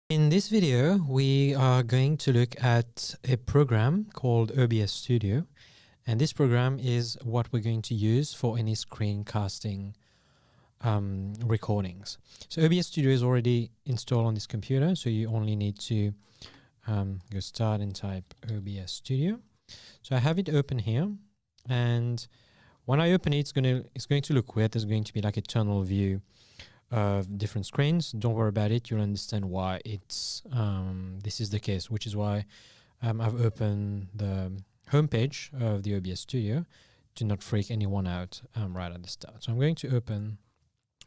In this video, we are going to look at a program called OBS Studio. And this program is what we're going to use for any screencasting recordings. So OBS Studio is already installed on this computer, so you only need to go start and type OBS Studio. So I have it open here, and when I open it, it's going to look weird. There's going to be like a tunnel view of different screens. Don't worry about it. You'll understand why it's this is the case, which is why I've opened the homepage of the OBS Studio to not freak anyone out right at the start. So I'm going to open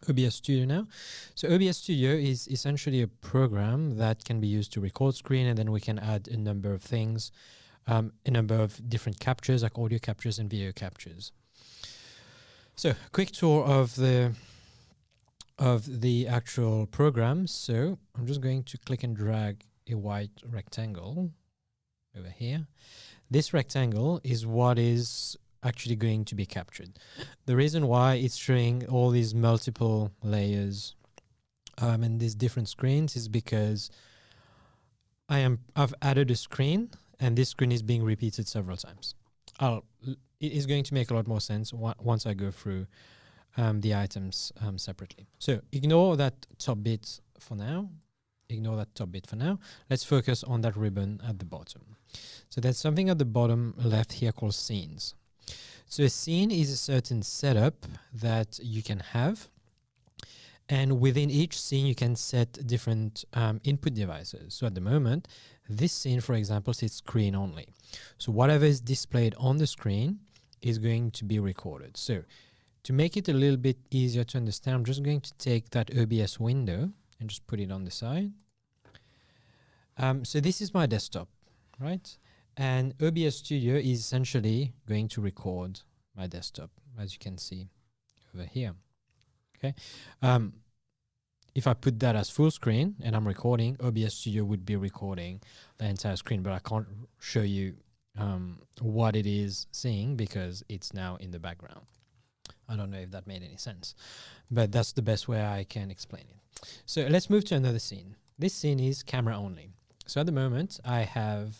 OBS Studio now. So OBS Studio is essentially a program that can be used to record screen, and then we can add a number of things, a number of different captures like audio captures and video captures. So quick tour of the actual program. So I'm just going to click and drag a white rectangle over here. This rectangle is what is actually going to be captured. The reason why it's showing all these multiple layers and these different screens is because I've added a screen, and this screen is being repeated several times. It is going to make a lot more sense once I go through the items separately. So ignore that top bit for now. Let's focus on that ribbon at the bottom. So there's something at the bottom left here called scenes. So a scene is a certain setup that you can have, and within each scene you can set different input devices. So at the moment, this scene, for example, says screen only. So whatever is displayed on the screen is going to be recorded. So to make it a little bit easier to understand, I'm just going to take that OBS window and just put it on the side. So this is my desktop, right? And OBS Studio is essentially going to record my desktop, as you can see over here. Okay. If I put that as full screen and I'm recording, OBS Studio would be recording the entire screen, but I can't show you what it is seeing because it's now in the background. I don't know if that made any sense, but that's the best way I can explain it. So let's move to another scene. This scene is camera only. So at the moment I have,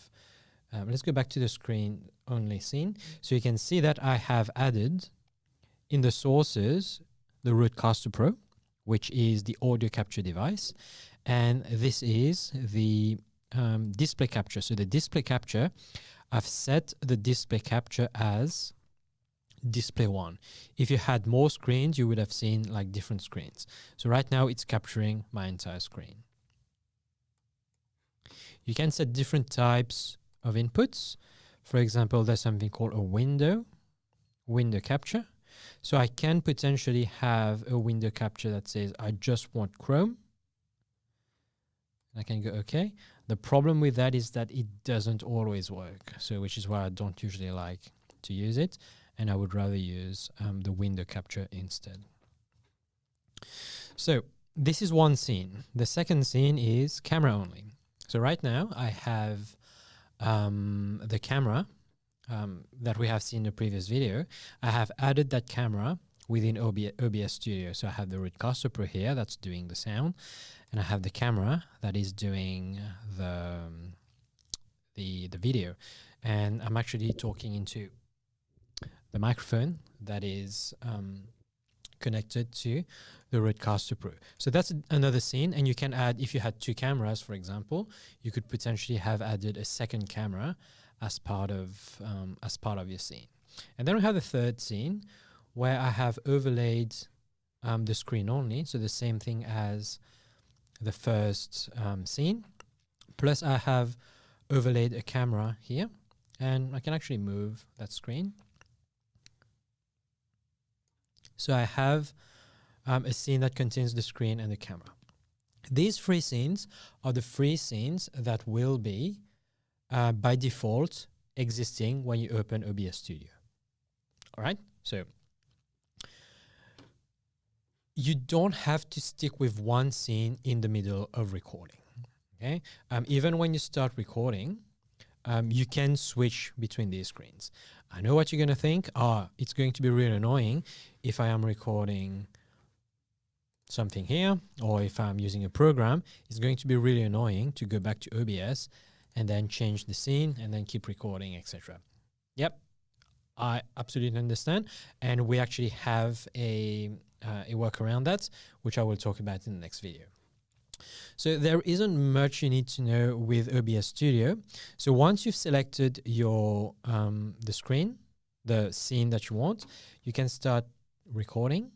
let's go back to the screen only scene. So you can see that I have added in the sources the Rodecaster Pro, which is the audio capture device. And this is the display capture. So the display capture, I've set the display capture as display 1. If you had more screens, you would have seen like different screens. So right now it's capturing my entire screen. You can set different types of inputs. For example, there's something called a window capture. So I can potentially have a window capture that says I just want Chrome. I can go OK. The problem with that is that it doesn't always work. So which is why I don't usually like to use it, and I would rather use the window capture instead. So this is one scene. The second scene is camera only. So right now I have the camera that we have seen in the previous video. I have added that camera within OBS Studio. So I have the Rodecaster Pro here that's doing the sound, and I have the camera that is doing the video. And I'm actually talking into the microphone that is connected to the Rodecaster Pro. So that's another scene, and you can add, if you had two cameras, for example, you could potentially have added a second camera as part of your scene. And then we have the third scene where I have overlaid the screen only, so the same thing as the first scene, plus I have overlaid a camera here, and I can actually move that screen. So I have a scene that contains the screen and the camera. These three scenes are the three scenes that will be, by default, existing when you open OBS Studio. All right? So you don't have to stick with one scene in the middle of recording. Okay? Even when you start recording, you can switch between these screens. I know what you're going to think. It's going to be really annoying if I am recording something here, or if I'm using a program, it's going to be really annoying to go back to OBS and then change the scene and then keep recording, etc. Yep, I absolutely understand. And we actually have a workaround that, which I will talk about in the next video. So there isn't much you need to know with OBS Studio. So once you've selected your the screen, the scene that you want, you can start recording.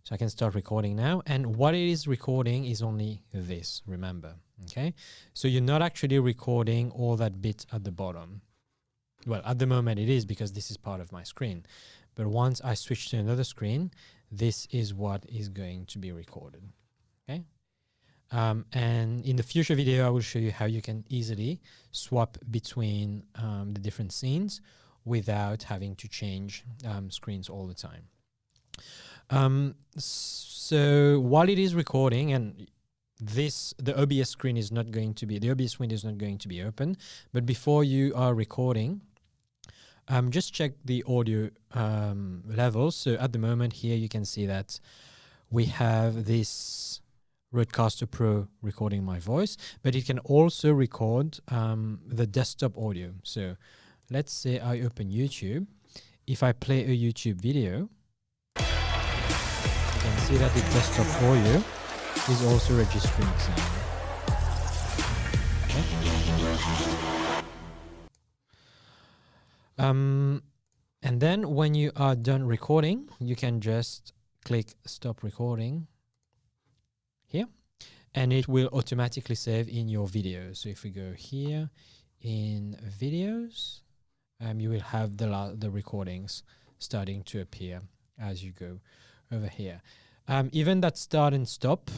So I can start recording now, and what it is recording is only this, remember, okay? So you're not actually recording all that bit at the bottom. Well, at the moment it is because this is part of my screen. But once I switch to another screen, this is what is going to be recorded, okay? And in the future video, I will show you how you can easily swap between the different scenes without having to change screens all the time. So while it is recording, and the OBS screen is not going to be, the OBS window is not going to be open, but before you are recording, just check the audio levels. So at the moment here, you can see that we have this Rodecaster Pro recording my voice, but it can also record the desktop audio. So let's say I open YouTube. If I play a YouTube video, you can see that the desktop audio is also registering sound. Okay. And then when you are done recording, you can just click stop recording here, and it will automatically save in your videos. So if we go here in videos, you will have the recordings starting to appear as you go over here. Even that start and stop,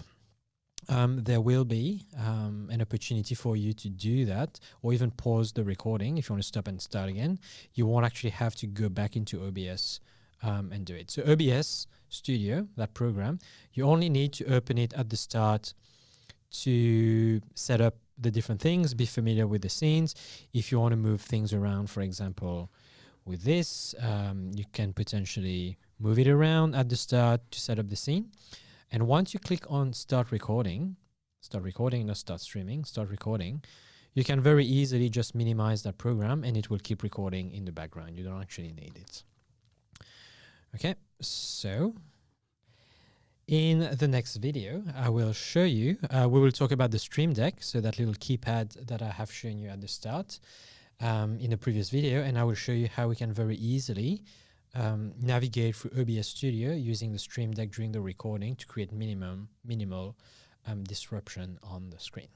there will be an opportunity for you to do that, or even pause the recording if you want to stop and start again. You won't actually have to go back into OBS and do it. So OBS Studio, that program, you only need to open it at the start to set up the different things, be familiar with the scenes. If you want to move things around, for example, with this, you can potentially move it around at the start to set up the scene. And once you click on start recording, not start streaming, start recording, you can very easily just minimize that program and it will keep recording in the background. You don't actually need it. Okay, so in the next video, I will show you, we will talk about the Stream Deck, so that little keypad that I have shown you at the start in the previous video, and I will show you how we can very easily navigate through OBS Studio using the Stream Deck during the recording to create minimal disruption on the screen.